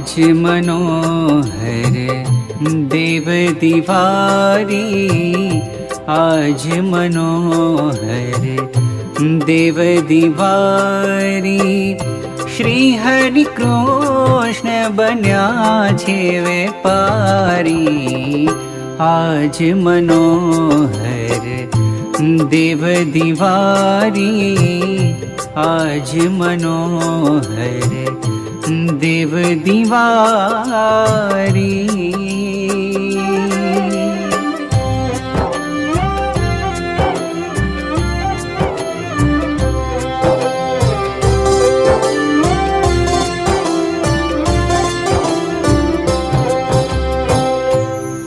आज मनोहर देव दिवारी, आज मनोहर देव दिवारी। श्री हरि कृष्ण बन्या छे वेपारी, आज मनोहर देव दिवारी, आज मनोहर देव दिवारी।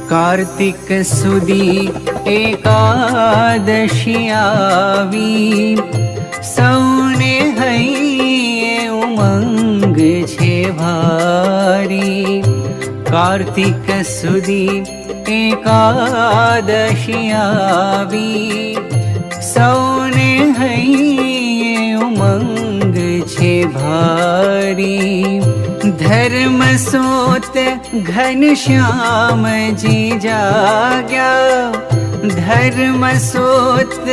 कार्तिक सुदी एकादशी आवी, सौने हईये उमंग छे भारी। कार्तिक सुदी एकादशी आवी, सौने हईये उमंग छे भारी। धर्म सोत घनश्याम जी जाग्या, धर्म सोत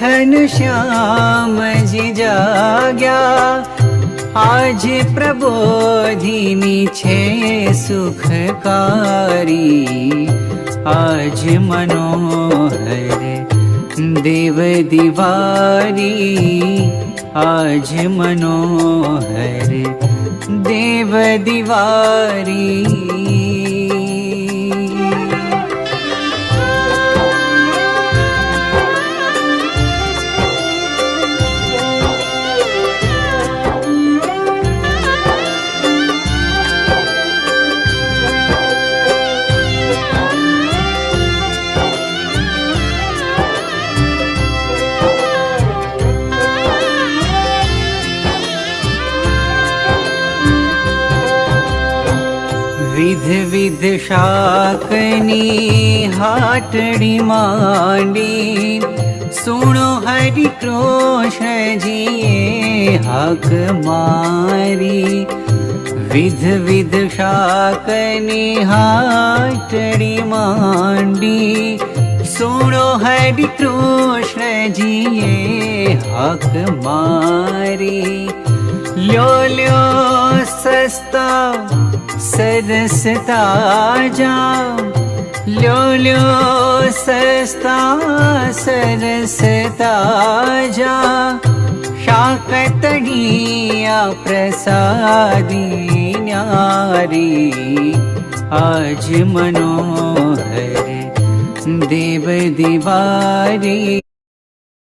घनश्याम जी जाग्या। आज प्रबोधिनी छे सुखकारी, आज मनोहर देव दिवारी, आज मनोहर देव दिवारी। विध विध शाकनी हाटड़ी मांडी, सुनो हरि कृष्ण जीए हाक मारी। विध विध शाकनी हाटड़ी मांडी, सुनो हरि कृष्ण जीए हाक मारी। ल्यो ल्यो सस्ता सरसता जाओ, ल्यो ल्यो सस्ता सरसता जा। शाकतड़िया प्रसादी न्यारी, आज मनोहर देव दिवारी,